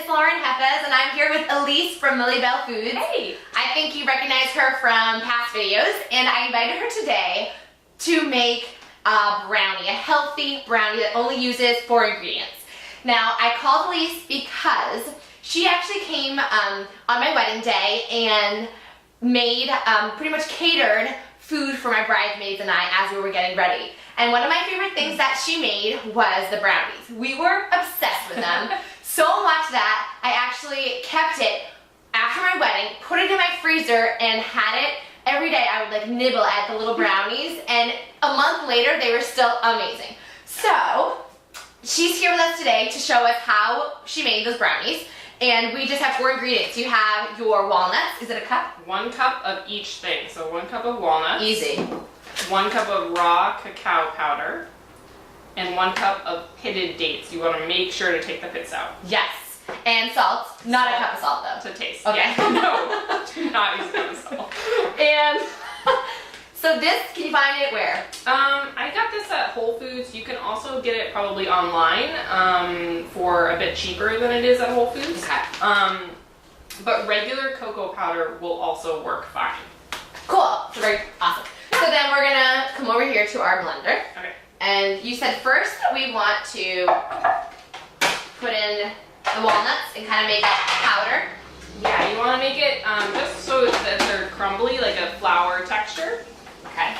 is Lauren Hefez, and I'm here with Elise from Lily Bell Foods. Hey! I think you recognize her from past videos, and I invited her today to make a brownie, a healthy brownie that only uses 4 ingredients. Now, I called Elise because she actually came on my wedding day and made, pretty much catered food for my bridesmaids and I as we were getting ready. And one of my favorite things that she made was the brownies. We were obsessed with them, so much that I actually kept it after my wedding, put it in my freezer, and had it every day. I would like nibble at the little brownies, and a month later they were still amazing. So she's here with us today to show us how she made those brownies. And we just have 4 ingredients. You have your walnuts. Is it a cup? 1 cup of each thing. So 1 cup of walnuts. Easy. 1 cup of raw cacao powder. And 1 cup of pitted dates. You want to make sure to take the pits out. Yes. And salt. Not a cup of salt though. To taste. Okay. Yeah. No, do not use a cup of salt. And so this, can you find it where? I got this at Whole Foods. You can also get it probably online for a bit cheaper than it is at Whole Foods. Okay. But regular cocoa powder will also work fine. Cool. So very awesome. So then we're gonna come over here to our blender. Okay. And you said first we want to put in the walnuts and kind of make a powder. Yeah, you want to make it just so that they're crumbly, like a flour texture. Okay.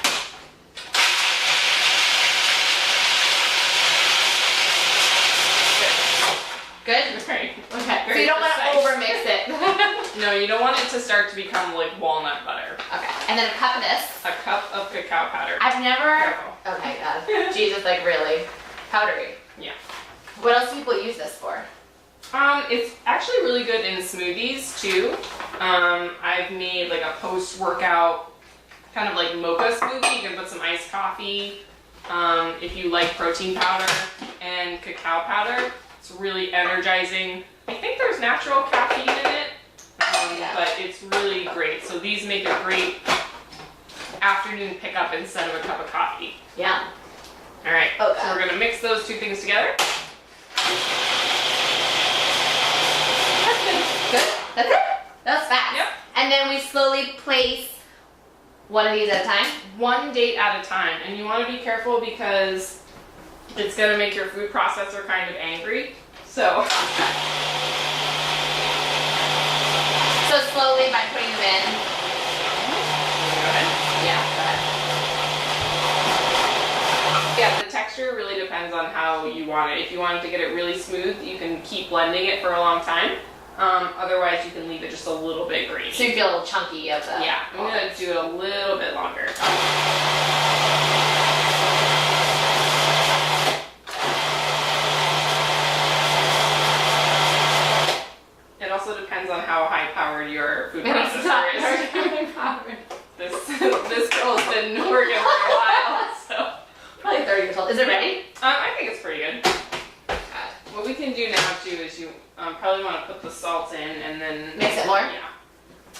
Good? Great. Okay. So you don't want to overmix it. No, you don't want it to start to become like walnut butter. Okay. And then a cup of this. A cup of cacao powder. I've never. Careful. Oh my god. Jesus, like really powdery. Yeah. What else do people use this for? It's actually really good in smoothies too. I've made like a post-workout kind of like mocha smoothie. You can put some iced coffee. If you like protein powder and cacao powder, it's really energizing. I think there's natural caffeine in it, but it's really great. So these make a great afternoon pickup instead of a cup of coffee. Yeah. All right, Okay. so we're gonna mix those 2 things together. Good. That's it? That was fast. Yep. And then we slowly place one of these at a time? 1 date at a time, and you want to be careful because it's going to make your food processor kind of angry. So Slowly by putting them in. go ahead. Yeah, go ahead. Yeah, the texture really depends on how you want it. If you want to get it really smooth, you can keep blending it for a long time. Otherwise, you can leave it just a little bit grainy. So you feel a little chunky of the. Yeah, I'm going to do it a little bit longer. It also depends on how high-powered your food processor is. This girl's been working for a while, so. Probably 30 years old. Is it ready? I think it's pretty good. What we can do now too is you probably want to put the salt in and then Mix it more? Yeah.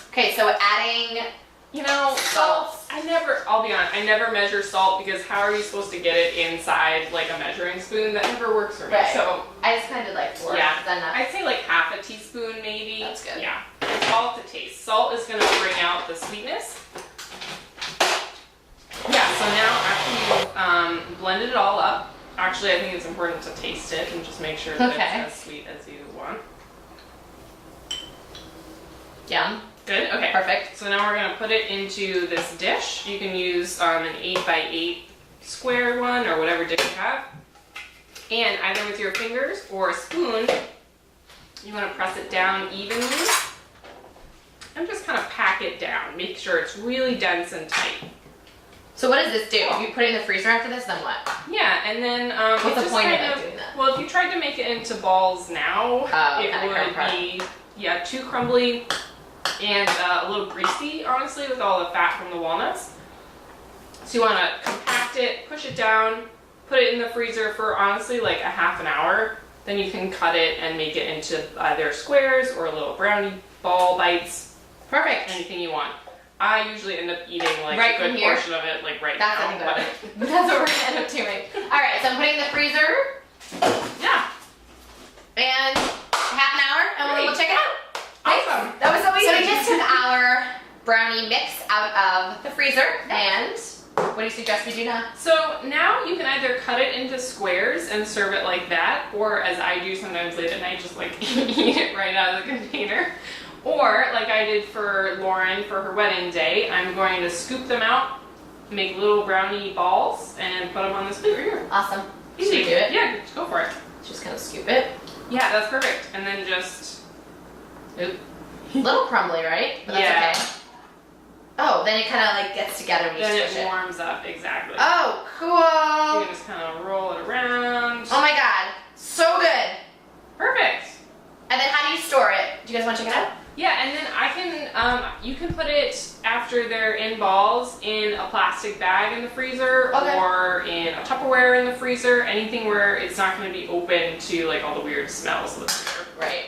Okay, so adding. You know, salt. I'll be honest, I never measure salt because how are you supposed to get it inside like a measuring spoon? That never works for me. Right. So I just kind of did like 4. yeah, Then I'd say like half a teaspoon maybe. That's good. Yeah. And salt to taste. Salt is going to bring out the sweetness. Yeah. So now after you've blended it all up. Actually, I think it's important to taste it and just make sure that it's as sweet as you want. Yum. Good, okay. Perfect. So now we're gonna put it into this dish. You can use an 8x8 square one or whatever dish you have. And either with your fingers or a spoon, you wanna press it down evenly and just kind of pack it down. Make sure it's really dense and tight. So what does this do? If you put it in the freezer after this, then what? Yeah, and then what's the point of doing that? Well, if you tried to make it into balls now, it would be too crumbly and a little greasy, honestly, with all the fat from the walnuts. So you want to compact it, push it down, put it in the freezer for honestly like a half an hour. Then you can cut it and make it into either squares or little brownie ball bites. Perfect. Anything you want. I usually end up eating like right a good portion of it like right now. That's what we're gonna end up doing. Alright, so I'm putting it in the freezer. Yeah. And half an hour, and brownie mix out of the freezer. And what do you suggest we do now? So now you can either cut it into squares and serve it like that, or as I do sometimes late at night, just like eat it right out of the container. Or like I did for Lauren for her wedding day, I'm going to scoop them out, make little brownie balls, and put them on this plate right here. Awesome. Easy. Should we do it? Yeah, just go for it. Just kind of scoop it. Yeah, that's perfect. And then just... Oop. A little crumbly, right? But that's okay. Oh, then it kind of like gets together when you Then squish it warms up, exactly. Oh, You cool. can just kind of roll it around. Oh my god, so good. Perfect. And then how do you store it? Do you guys want to check it out? Yeah, and then I can, you can put it after they're in balls in a plastic bag in the freezer, Okay. or in a Tupperware in the freezer, anything where it's not going to be open to like all the weird smells of the freezer. Right.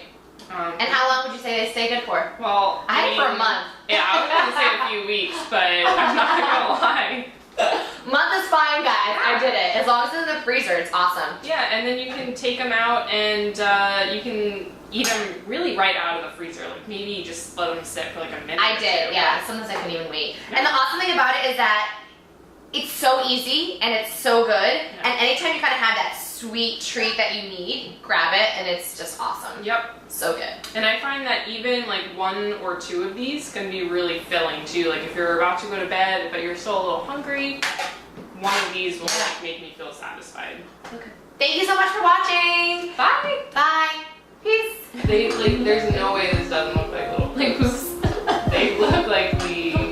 And how long would you say they stay good for? Well, I had it for a month. Yeah, I was going to say a few weeks, but I'm not going to lie. Month is fine, guys. I did it. As long as it's in the freezer, it's awesome. Yeah, and then you can take them out and you can eat them really right out of the freezer. Like maybe just let them sit for like a minute. I or did, two. yeah. Sometimes I couldn't even wait. And the awesome thing about it is that it's so easy and it's so good. Yeah. And anytime you kind of have that sweet treat that you need, grab it and it's just awesome. Yep. So good. And I find that even like 1 or 2 of these can be really filling too. Like if you're about to go to bed but you're still a little hungry, 1 of these will like make me feel satisfied. Okay. Thank you so much for watching. Bye. Bye. Peace. They like there's no way this doesn't look like little things. They look like the